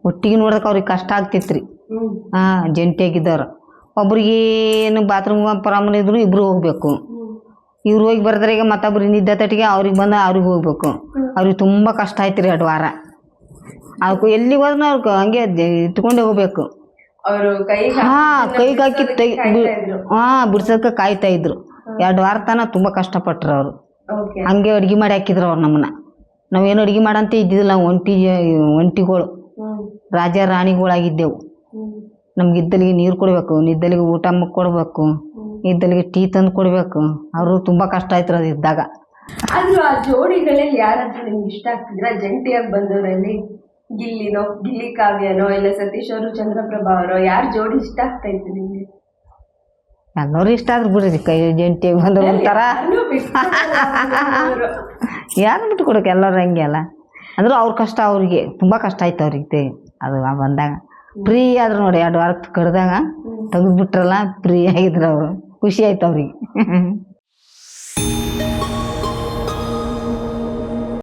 ಒಟ್ಟಿಗೆ ನೋಡೋಕೆ ಅವ್ರಿಗೆ ಕಷ್ಟ ಆಗ್ತಿತ್ತು ರೀ. ಜಂಟಿಯಾಗಿದ್ದವ್ರು ಒಬ್ರಿಗೆ ಏನು ಬಾತ್ರೂಮ್ ಪ್ರಾಬ್ಲಮ್ ಇದ್ರು ಇಬ್ರು ಹೋಗ್ಬೇಕು. ಇವ್ರು ಹೋಗಿ ಬರ್ತಾರೆ ಈಗ ಮತ್ತೊಬ್ರು ನಿದ್ದೆ ತಟ್ಟಿಗೆ ಅವ್ರಿಗೆ ಬಂದು ಅವ್ರಿಗೆ ಹೋಗ್ಬೇಕು. ಅವ್ರಿಗೆ ತುಂಬ ಕಷ್ಟ ಆಯ್ತು ರೀ 2 ವಾರ. ಅದಕ್ಕೂ ಎಲ್ಲಿಗೆ ಹೋದ್ರೂ ಅವ್ರಿಗೆ ಹಂಗೆ ಇಟ್ಕೊಂಡೇ ಹೋಗ್ಬೇಕು. ಕೈಗೆ ಹಾಕಿ ಬಿಡ್ಸೋಕೆ ಕಾಯ್ತಾ ಇದ್ರು. 2 ವಾರ ತನಕ ತುಂಬ ಕಷ್ಟಪಟ್ರು ಅವರು. ಹಂಗೆ ಅಡುಗೆ ಮಾಡಿ ಹಾಕಿದ್ರು ಅವ್ರು ನಮ್ಮನ್ನ. ನಾವೇನು ಅಡುಗೆ ಮಾಡಂತ ಇದ್ದಿದ್ದಿಲ್ಲ. ನಾವು ಒಂಟಿಗಳು ರಾಜ ರಾಣಿಗಳಾಗಿದ್ದೆವು. ನಮ್ಗೆ ಇದ್ದಲ್ಲಿಗೆ ನೀರು ಕೊಡಬೇಕು, ನಿದ್ದಲ್ಲಿಗೆ ಊಟ ಕೊಡಬೇಕು, ಇದ್ದಲ್ಲಿಗೆ ಟೀ ತಂದು ಕೊಡಬೇಕು. ಅವರು ತುಂಬ ಕಷ್ಟ ಆಯ್ತು ಅದು ಇದ್ದಾಗ. ಆದ್ರೂ ಆ ಜೋಡಿಗಳಲ್ಲಿ ಯಾರಾದ್ರೂ ನಿಮ್ಗೆ ಇಷ್ಟ ಆಗ್ತಿದ್ರ? ಜಂಟಿಯಾಗಿ ಬಂದವರಲ್ಲಿ ಗಿಲ್ಲಿ ಕಾವ್ಯನೋ ಇಲ್ಲ ಸತೀಶ್ ಅವರು ಚಂದ್ರಪ್ರಭಾ ಅವರೋ ಯಾರು ಜೋಡಿ ಇಷ್ಟ ಆಗ್ತಾ ಇತ್ತು ನಿಮ್ಗೆ? ಎಲ್ಲರೂ ಇಷ್ಟ ಆದ್ರು ಬಿಡ್ರಿ. ಕೈ ಜಂಟಿಯಾಗಿ ಬಂದವ್ರು ಒಂಥರ ಯಾರು ಬಿಟ್ಟು ಕೊಡೋಕೆ ಎಲ್ಲರೂ ಹಂಗೆ ಅಲ್ಲ. ಅಂದರೂ ಅವ್ರ ಕಷ್ಟ ಅವ್ರಿಗೆ ತುಂಬ ಕಷ್ಟ ಆಯ್ತು ಅವ್ರಿಗೆ ಅದು ಬಂದಾಗ. ಫ್ರೀ ಆದ್ರು ನೋಡಿ 2 ವಾರಕ್ಕೆ ಕಡ್ದಾಗ ತೆಗೆದ್ಬಿಟ್ರಲ್ಲ, ಫ್ರೀ ಆಗಿದ್ರು ಅವರು. ಖುಷಿ ಆಯ್ತು ಅವ್ರಿಗೆ.